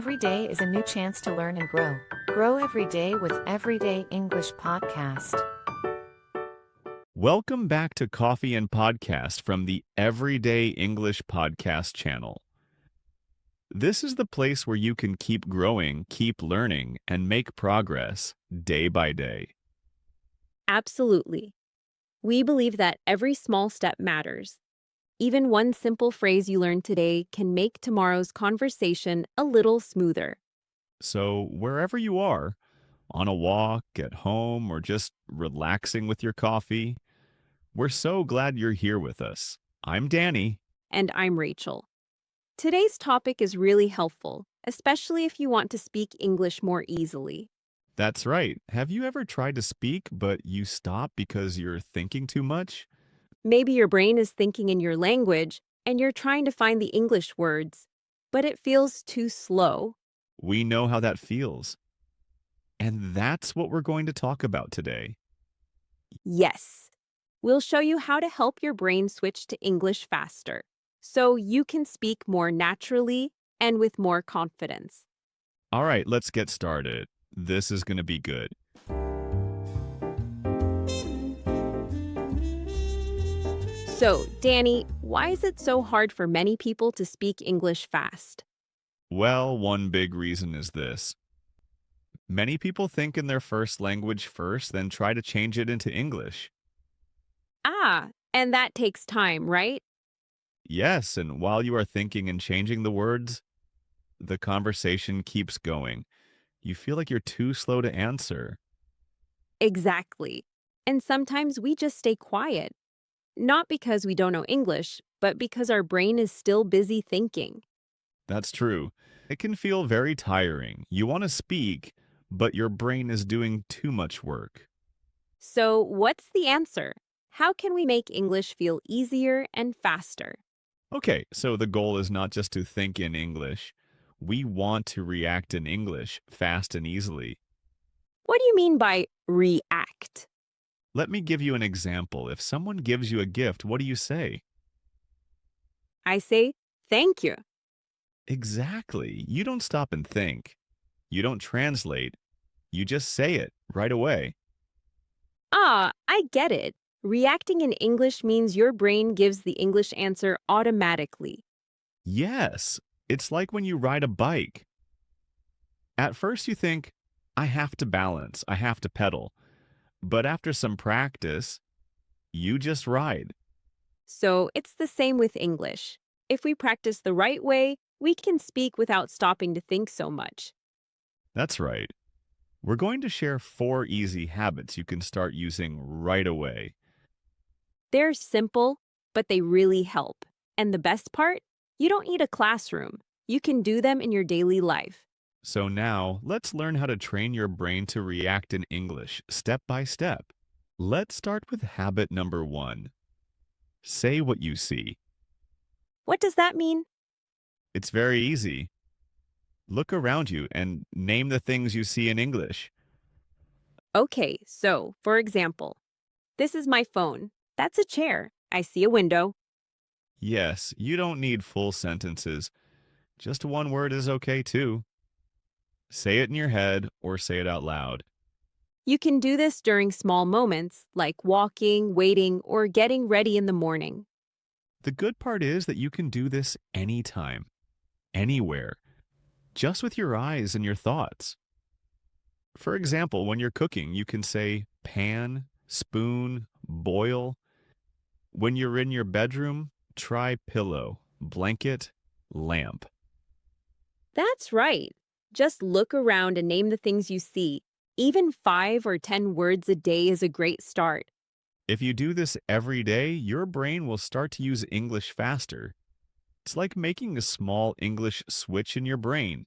every day is a new chance to learn and grow. Grow every day with Everyday English Podcast. Welcome back to Coffee and Podcast from the Everyday English Podcast channel. This is the place where you can keep growing, keep learning, and make progress day by day. Absolutely. We believe that every small step matters. Even one simple phrase you learn today can make tomorrow's conversation a little smoother. So, wherever you are, on a walk, at home, or just relaxing with your coffee, we're so glad you're here with us. I'm Danny. And I'm Rachel. Today's topic is really helpful, especially if you want to speak English more easily. That's right. Have you ever tried to speak, but you stop because you're thinking too much? Maybe your brain is thinking in your language and you're trying to find the English words, but it feels too slow. We know how that feels. And that's what we're going to talk about today. Yes, we'll show you how to help your brain switch to English faster, so you can speak more naturally and with more confidence. All right, let's get started. This is going to be good. So, Danny, why is it so hard for many people to speak English fast? Well, one big reason is this. Many people think in their first language first, then try to change it into English. And that takes time, right? Yes, and while you are thinking and changing the words, the conversation keeps going. You feel like you're too slow to answer. Exactly. And sometimes we just stay quiet. Not because we don't know English, but because our brain is still busy thinking. That's true. It can feel very tiring. You want to speak, but your brain is doing too much work. So, what's the answer? How can we make English feel easier and faster? Okay, so the goal is not just to think in English. We want to react in English fast and easily. What do you mean by react? Let me give you an example. If someone gives you a gift, what do you say? I say, thank you. Exactly. You don't stop and think. You don't translate. You just say it right away. I get it. Reacting in English means your brain gives the English answer automatically. Yes, it's like when you ride a bike. At first you think, I have to balance, I have to pedal. But after some practice, you just ride. So it's the same with English. If we practice the right way, we can speak without stopping to think so much. That's right. We're going to share 4 easy habits you can start using right away. They're simple, but they really help. And the best part? You don't need a classroom. You can do them in your daily life. So now, let's learn how to train your brain to react in English step by step. Let's start with habit number 1. Say what you see. What does that mean? It's very easy. Look around you and name the things you see in English. Okay, so, for example, this is my phone. That's a chair. I see a window. Yes, you don't need full sentences. Just one word is okay too. Say it in your head or say it out loud. You can do this during small moments, like walking, waiting, or getting ready in the morning. The good part is that you can do this anytime, anywhere, just with your eyes and your thoughts. For example, when you're cooking, you can say pan, spoon, boil. When you're in your bedroom, try pillow, blanket, lamp. That's right. Just look around and name the things you see. Even 5 or 10 words a day is a great start. If you do this every day, your brain will start to use English faster. It's like making a small English switch in your brain.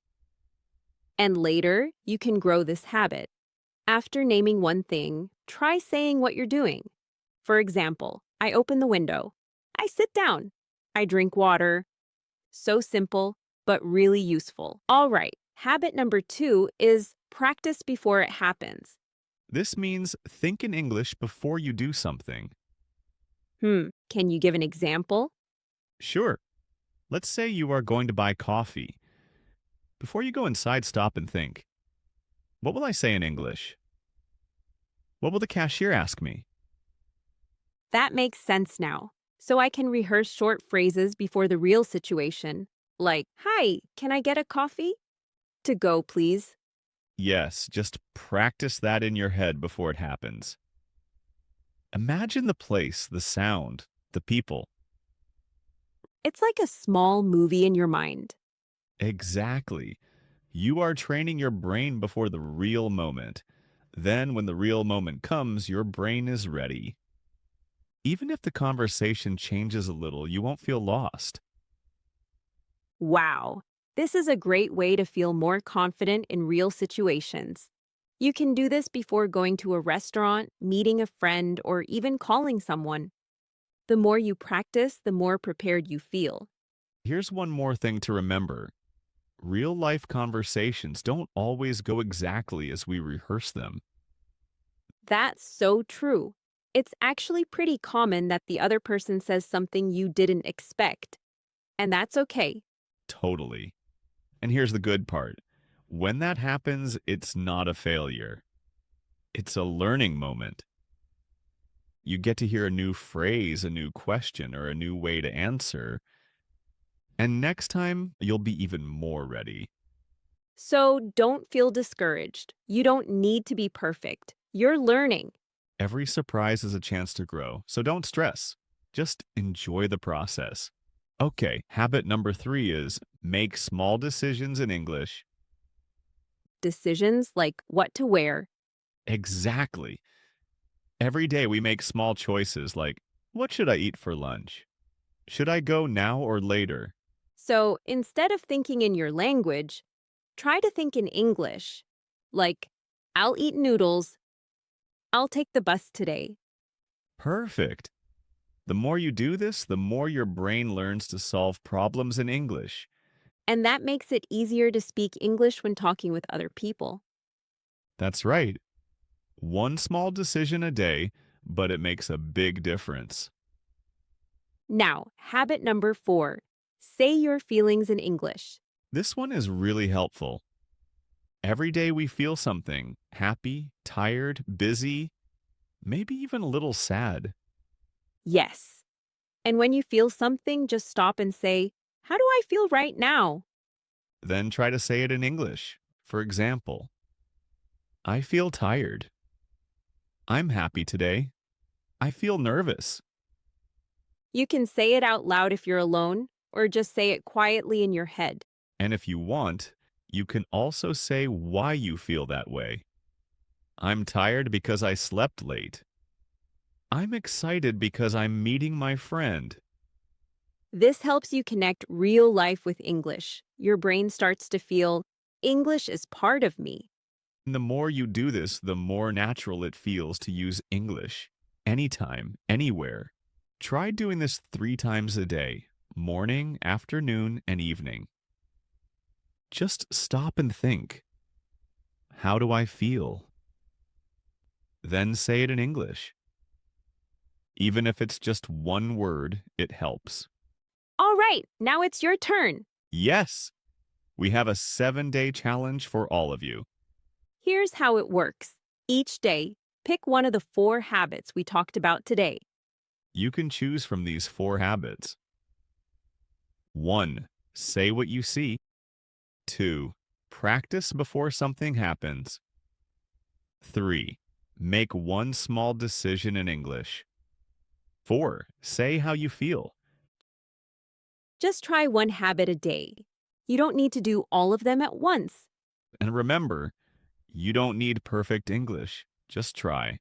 And later, you can grow this habit. After naming one thing, try saying what you're doing. For example, I open the window. I sit down. I drink water. So simple, but really useful. All right, habit number 2 is practice before it happens. This means think in English before you do something. Can you give an example? Sure. Let's say you are going to buy coffee. Before you go inside, stop and think. What will I say in English? What will the cashier ask me? That makes sense now. So I can rehearse short phrases before the real situation, like, "Hi, can I get a coffee?" To go, please. Yes, just practice that in your head before it happens. Imagine the place, the sound, the people. It's like a small movie in your mind. Exactly. You are training your brain before the real moment. Then, when the real moment comes, your brain is ready. Even if the conversation changes a little, you won't feel lost. Wow. This is a great way to feel more confident in real situations. You can do this before going to a restaurant, meeting a friend, or even calling someone. The more you practice, the more prepared you feel. Here's one more thing to remember. Real life conversations don't always go exactly as we rehearse them. That's so true. It's actually pretty common that the other person says something you didn't expect. And that's okay. Totally. And here's the good part. When that happens, it's not a failure. It's a learning moment. You get to hear a new phrase, a new question, or a new way to answer. And next time, you'll be even more ready. So don't feel discouraged. You don't need to be perfect. You're learning. Every surprise is a chance to grow, so don't stress. Just enjoy the process. Okay, habit number 3 is make small decisions in English. Decisions like what to wear. Exactly. Every day we make small choices like, what should I eat for lunch? Should I go now or later? So instead of thinking in your language, try to think in English. Like, I'll eat noodles. I'll take the bus today. Perfect. The more you do this, the more your brain learns to solve problems in English. And that makes it easier to speak English when talking with other people. That's right. One small decision a day, but it makes a big difference. Now, habit number 4. Say your feelings in English. This one is really helpful. Every day we feel something happy, tired, busy, maybe even a little sad. Yes. And when you feel something, just stop and say, "How do I feel right now?" Then try to say it in English. For example, I feel tired. I'm happy today. I feel nervous. You can say it out loud if you're alone, or just say it quietly in your head. And if you want, you can also say why you feel that way. I'm tired because I slept late. I'm excited because I'm meeting my friend. This helps you connect real life with English. Your brain starts to feel, English is part of me. And the more you do this, the more natural it feels to use English. Anytime, anywhere. Try doing this 3 times a day, morning, afternoon, and evening. Just stop and think. How do I feel? Then say it in English. Even if it's just one word, it helps. All right, now it's your turn. Yes, we have a 7-day challenge for all of you. Here's how it works. Each day, pick one of the 4 habits we talked about today. You can choose from these 4 habits. 1. Say what you see. 2. Practice before something happens. 3. Make one small decision in English. 4. Say how you feel. Just try one habit a day. You don't need to do all of them at once. And remember, you don't need perfect English. Just try.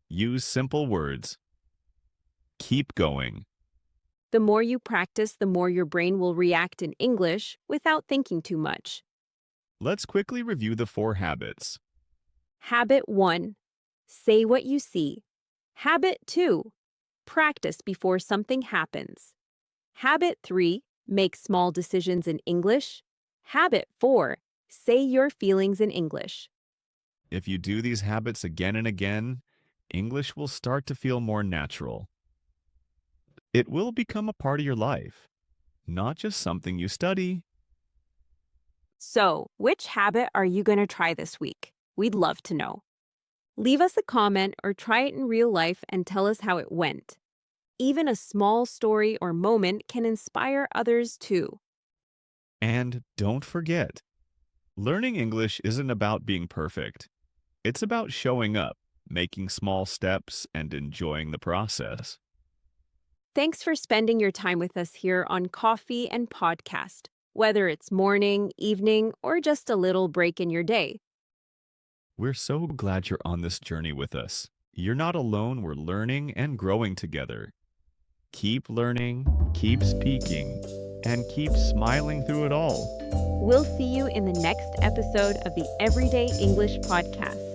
Use simple words. Keep going. The more you practice, the more your brain will react in English without thinking too much. Let's quickly review the 4 habits. Habit 1. Say what you see. Habit 2. Practice before something happens. Habit 3. Make small decisions in English. Habit 4. Say your feelings in English. If you do these habits again and again, English will start to feel more natural. It will become a part of your life, not just something you study. So, which habit are you going to try this week? We'd love to know. Leave us a comment or try it in real life and tell us how it went. Even a small story or moment can inspire others too. And don't forget, learning English isn't about being perfect. It's about showing up, making small steps, and enjoying the process. Thanks for spending your time with us here on Coffee and Podcast, whether it's morning, evening, or just a little break in your day. We're so glad you're on this journey with us. You're not alone, we're learning and growing together. Keep learning, keep speaking, and keep smiling through it all. We'll see you in the next episode of the Everyday English Podcast.